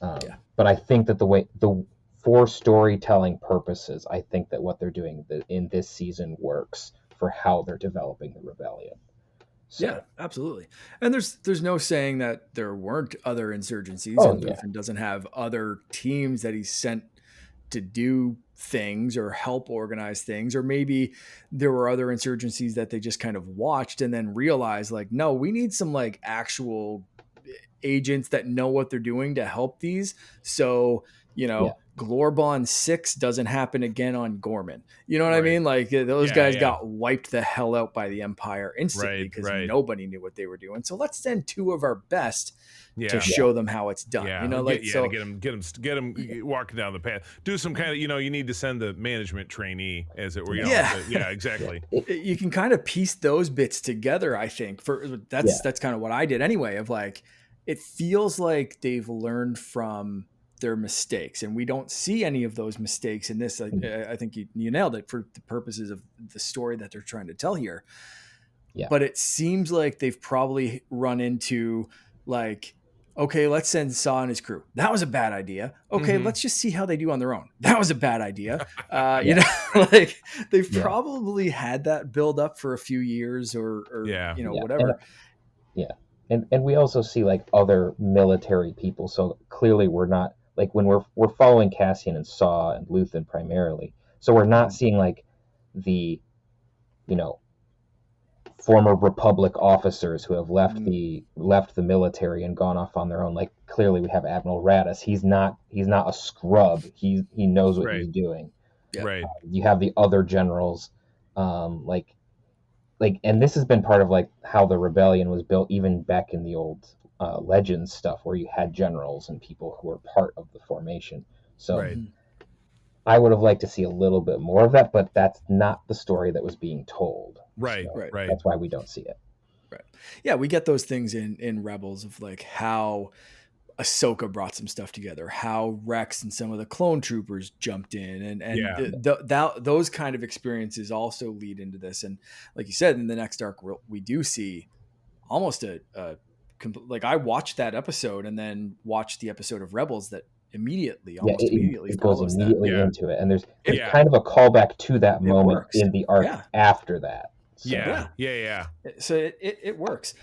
I think that for storytelling purposes, I think that what they're doing in this season works for how they're developing the rebellion. So. Yeah, absolutely. And there's no saying that there weren't other insurgencies, and Luthen doesn't have other teams that he's sent to do things or help organize things, or maybe there were other insurgencies that they just kind of watched and then realized like, no, we need some like actual agents that know what they're doing to help these. So, Glorbon 6 doesn't happen again on Gorman. You know what I mean? Like those guys got wiped the hell out by the Empire instantly because nobody knew what they were doing. So let's send 2 of our best to show them how it's done. Get them walking down the path. Do some kind of, you need to send the management trainee, as it were. Exactly. You can kind of piece those bits together. I think that's kind of what I did anyway. Of like, it feels like they've learned from their mistakes, and we don't see any of those mistakes in this. I think you nailed it for the purposes of the story that they're trying to tell here. But it seems like they've probably run into like, Okay, let's send Saw and his crew. That was a bad idea. Okay, let's just see how they do on their own. That was a bad idea. You know, like they've probably had that build up for a few years or you know, whatever. And we also see like other military people. So clearly we're not like when we're following Cassian and Saw and Luthen primarily. So we're not seeing like the, you know, former Republic officers who have left the military and gone off on their own. Like clearly we have Admiral Raddus. He's not a scrub. He knows what he's doing. Right. You have the other generals, like, and this has been part of like how the rebellion was built, even back in the old Legends stuff, where you had generals and people who were part of the formation. So I would have liked to see a little bit more of that, but that's not the story that was being told. Right. So Right. That's why we don't see it. Right. Yeah, we get those things in Rebels of like how Ahsoka brought some stuff together, how Rex and some of the clone troopers jumped in, and those kind of experiences also lead into this. And like you said, in the next arc, we do see almost like I watched that episode and then watched the episode of Rebels that immediately it goes immediately that. into it, and there's kind of a callback to that moment in the arc after that. So. Yeah. So it works.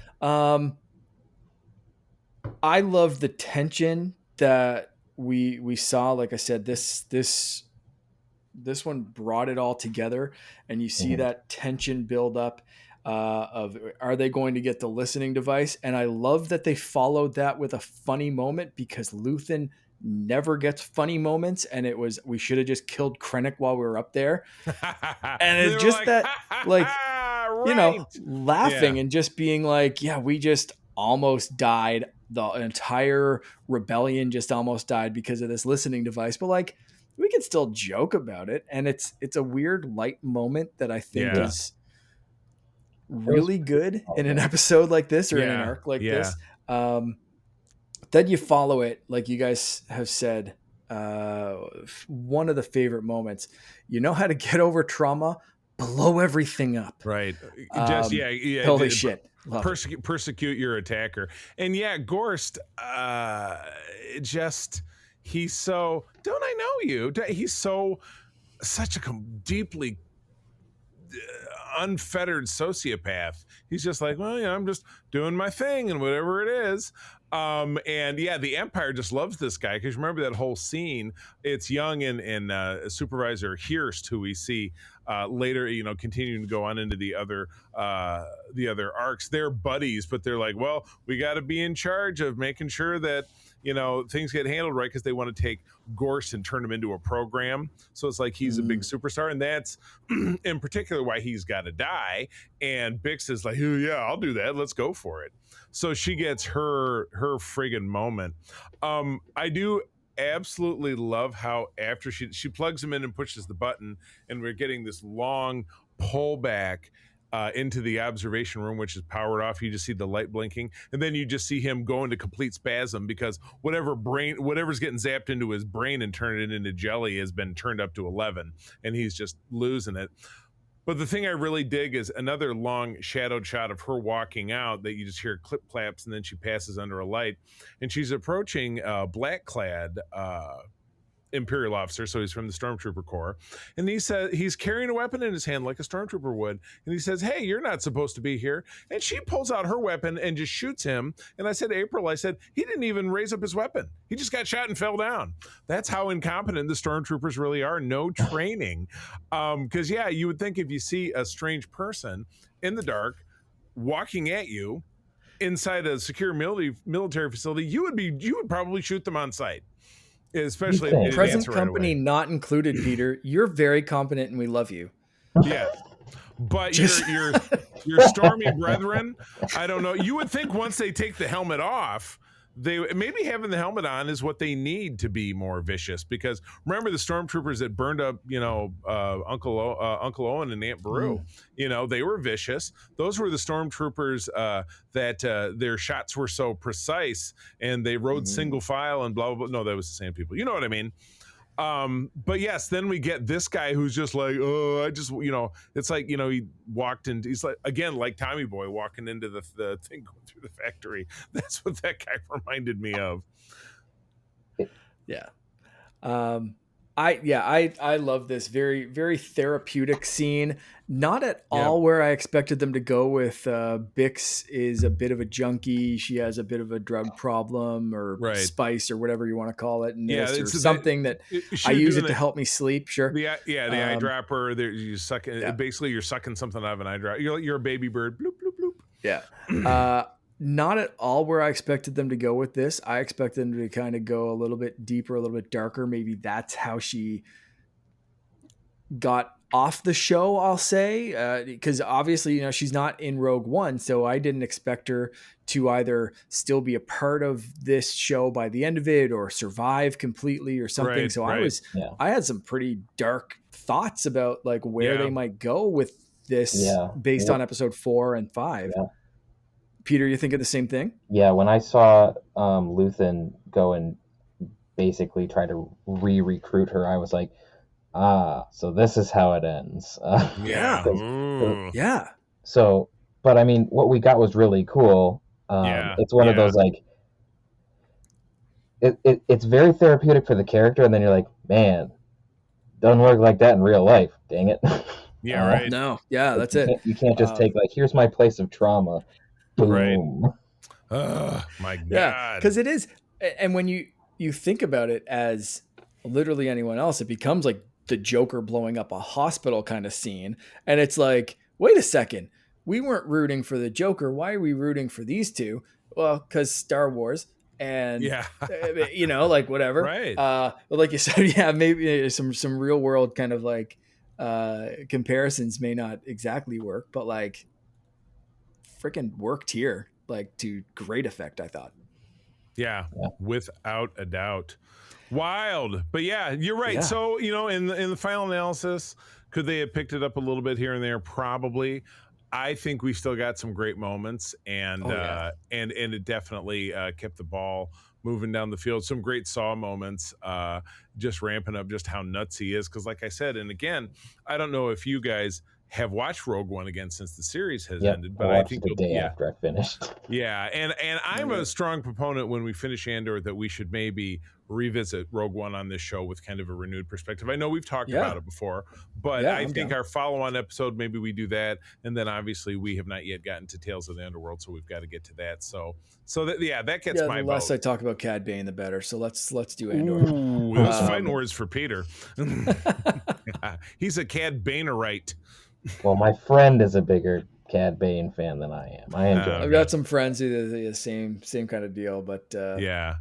I love the tension that we saw. Like I said, this one brought it all together, and you see that tension build up of are they going to get the listening device? And I love that they followed that with a funny moment, because Luthen never gets funny moments, and it was we should have just killed Krennic while we were up there. And it's just like, that like you know, laughing and just being like, yeah, we just almost died. The entire rebellion just almost died because of this listening device, but like we can still joke about it, and it's a weird light moment that I think is really good in an episode like this or in an arc like this. Then you follow it, like you guys have said, one of the favorite moments. You know how to get over trauma? Blow everything up. Right. Just holy shit. Persecute your attacker. And Gorst, he's so, don't I know you? He's such a deeply unfettered sociopath. He's just like, well, I'm just doing my thing and whatever it is. The Empire just loves this guy, because remember that whole scene. It's Young and Supervisor Hearst, who we see later, continuing to go on into the other arcs. They're buddies, but they're like, well, we got to be in charge of making sure that things get handled right, because they want to take Gorst and turn him into a program. So it's like he's a big superstar, and that's in particular why he's got to die. And Bix is like, oh, yeah, I'll do that. Let's go for it. So she gets her friggin' moment. I do absolutely love how after she plugs him in and pushes the button, and we're getting this long pullback into the observation room, which is powered off. You just see the light blinking, and then you just see him go into complete spasm, because whatever's getting zapped into his brain and turned it into jelly has been turned up to 11, and he's just losing it. But the thing I really dig is another long shadowed shot of her walking out that you just hear clip claps, and then she passes under a light, and she's approaching a black-clad Imperial officer, so he's from the Stormtrooper Corps, and he says he's carrying a weapon in his hand like a Stormtrooper would, and he says, hey, you're not supposed to be here. And she pulls out her weapon and just shoots him. And I said, April, he didn't even raise up his weapon. He just got shot and fell down. That's how incompetent the Stormtroopers really are. No training. Because you would think if you see a strange person in the dark walking at you inside a secure military facility, you would probably shoot them on sight. Especially present company right not included, Peter. You're very competent and we love you. Yeah. But your stormy brethren, I don't know. You would think once they take the helmet off, maybe having the helmet on is what they need to be more vicious, because remember the stormtroopers that burned up, Uncle Owen and Aunt Beru, they were vicious. Those were the stormtroopers that their shots were so precise and they rode single file and blah, blah, blah. No, that was the same people. You know what I mean? But yes, then we get this guy who's just like, oh, I just, it's like, he walked in, he's like, again, like Tommy Boy walking into the thing going through the factory. That's what that guy reminded me of. Yeah. I love this very, very therapeutic scene. Not at all where I expected them to go with Bix is a bit of a junkie. She has a bit of a drug problem or spice or whatever you want to call it. And or something that I use it to help me sleep. Sure. The eyedropper. You suck. Basically, you're sucking something out of an eyedropper. You're a baby bird. Bloop bloop bloop. Yeah. Not at all where I expected them to go with this. I expect them to kind of go a little bit deeper, a little bit darker. Maybe that's how she got off the show, I'll say, because obviously, she's not in Rogue One, so I didn't expect her to either still be a part of this show by the end of it or survive completely or something. I had some pretty dark thoughts about like where they might go with this based on episode 4 and 5. Yeah. Peter, you think of the same thing? Yeah, when I saw Luthen go and basically try to re-recruit her, I was like, so this is how it ends. Yeah. So, but I mean, what we got was really cool. It's one of those like, it's very therapeutic for the character, and then you're like, man, doesn't work like that in real life. Dang it. Yeah, right. No, yeah, that's it. You can't just take like, here's my place of trauma. Boom. Right. Oh my God. Yeah, because it is, and when you think about it as literally anyone else, it becomes like the Joker blowing up a hospital kind of scene, and it's like, wait a second, we weren't rooting for the Joker. Why are we rooting for these two? Well, because Star Wars, and like whatever. Right. But like you said, maybe some real world kind of like comparisons may not exactly work, but like freaking worked here, like to great effect, I thought. Yeah, without a doubt. Wild. But yeah, you're right. Yeah. So, in the final analysis, could they have picked it up a little bit here and there? Probably. I think we still got some great moments, and and it definitely kept the ball moving down the field. Some great Saw moments, just ramping up just how nuts he is. Because like I said, and again, I don't know if you guys have watched Rogue One again since the series has ended, but I think the day after I finished. Yeah, and I'm a strong proponent when we finish Andor that we should maybe revisit Rogue One on this show with kind of a renewed perspective. I know we've talked about it before, but I think our follow-on episode, maybe we do that, and then obviously we have not yet gotten to Tales of the Underworld, so we've got to get to that. So that gets my vote. The less I talk about Cad Bane, the better. So let's do Andor. Ooh, those fighting words for Peter. He's a Cad Banerite. Well, my friend is a bigger Cad Bane fan than I am. I enjoy. I've got some friends who do the same kind of deal, but yeah,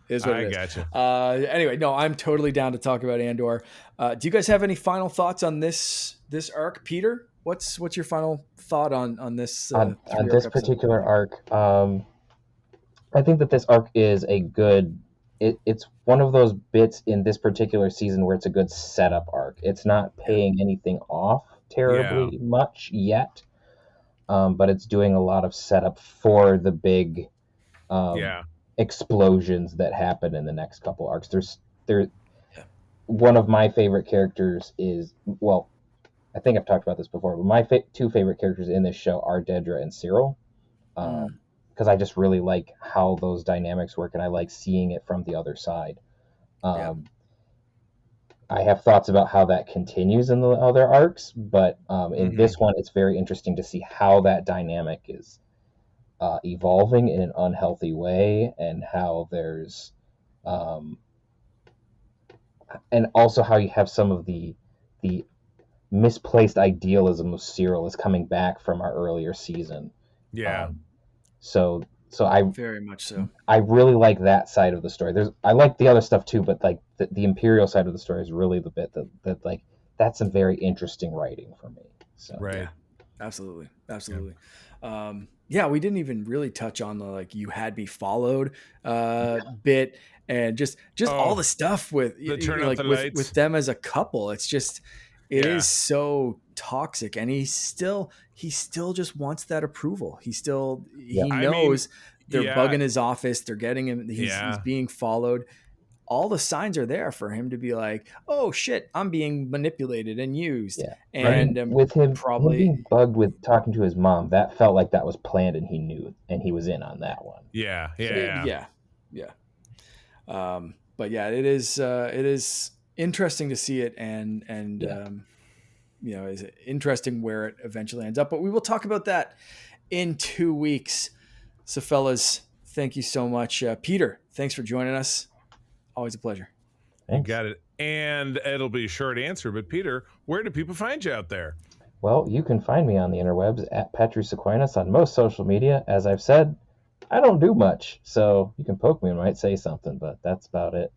is what I it is. Gotcha. Anyway, no, I'm totally down to talk about Andor. Do you guys have any final thoughts on this arc, Peter? What's your final thought on this on this particular arc? I think that this arc is a good. It's one of those bits in this particular season where it's a good setup arc. It's not paying anything off terribly much yet, but it's doing a lot of setup for the big explosions that happen in the next couple arcs. One of my favorite characters is, well, I think I've talked about this before, but my two favorite characters in this show are Dedra and Cyril. Because I just really like how those dynamics work, and I like seeing it from the other side. I have thoughts about how that continues in the other arcs, but in this one, it's very interesting to see how that dynamic is evolving in an unhealthy way, and how there's, and also how you have some of the misplaced idealism of Cyril is coming back from our earlier season. Yeah. So I very much so. I really like that side of the story. I like the other stuff too, but like the Imperial side of the story is really the bit that like that's some very interesting writing for me. So right, yeah, absolutely. We didn't even really touch on the like you had me followed bit, and just all the stuff with with them as a couple. It's just it is so toxic, and he still just wants that approval. He knows they're bugging his office. They're getting him. He's being followed. all the signs are there for him to be like, oh shit, I'm being manipulated and used. Yeah. And With him probably, being bugged with talking to his mom, that felt like that was planned and he knew and he was in on that one. Yeah. yeah. But yeah, it is interesting to see it, and Yeah. is interesting where it eventually ends up. But we will talk about that in 2 weeks. So, fellas, thank you so much, Peter. Thanks for joining us. Always a pleasure. Thanks. You got it. And it'll be a short answer, but Peter, where do people find you out there? Well, you can find me on the interwebs at Patrice Aquinas on most social media. As I've said, I don't do much, so you can poke me and might say something, but that's about it.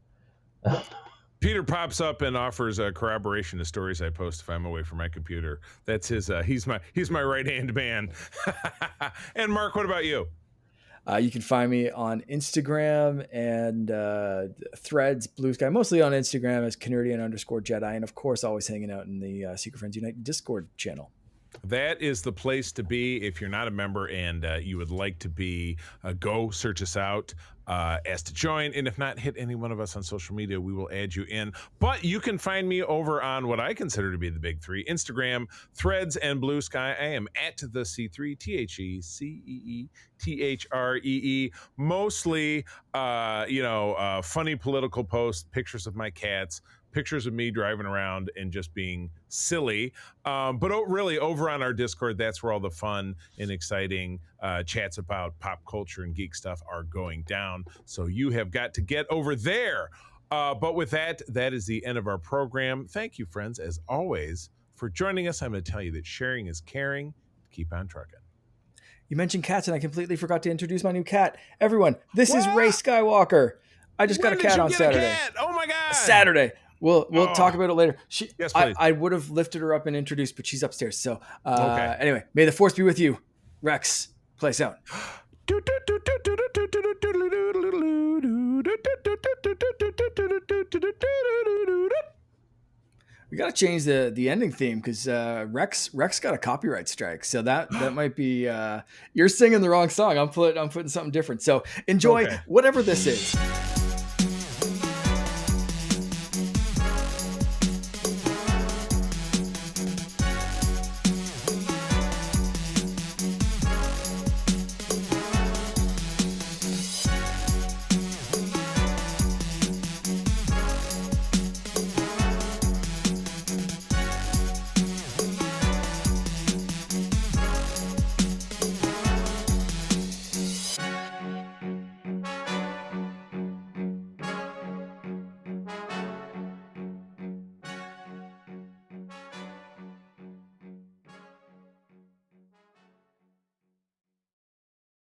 Peter pops up and offers a corroboration to stories I post if I'm away from my computer. That's his. He's my right hand man. And Mark, what about you? You can find me on Instagram and Threads, Blue Sky, mostly on Instagram as Canardian_Jedi, and of course, always hanging out in the Secret Friends Unite Discord channel. That is the place to be if you're not a member and you would like to be. Go search us out, ask to join, and if not, hit any one of us on social media. We will add you in. But you can find me over on what I consider to be the big three: Instagram, Threads, and Blue Sky. I am at the C3 TheCeeThree. Mostly, funny political posts, pictures of my cats, pictures of me driving around and just being silly. But really, over on our Discord, that's where all the fun and exciting chats about pop culture and geek stuff are going down. So you have got to get over there. But with that, that is the end of our program. Thank you, friends, as always, for joining us. I'm going to tell you that sharing is caring. Keep on trucking. You mentioned cats, and I completely forgot to introduce my new cat. Everyone, this is Ray Skywalker. I just got a cat on Saturday. Oh my God! Saturday. We'll talk about it later. Yes, please. I would have lifted her up and introduced, but she's upstairs. So Okay. Anyway, may the force be with you. Rex, play sound. We got to change the ending theme because Rex got a copyright strike, so that might be you're singing the wrong song. I'm putting something different. So enjoy whatever this is.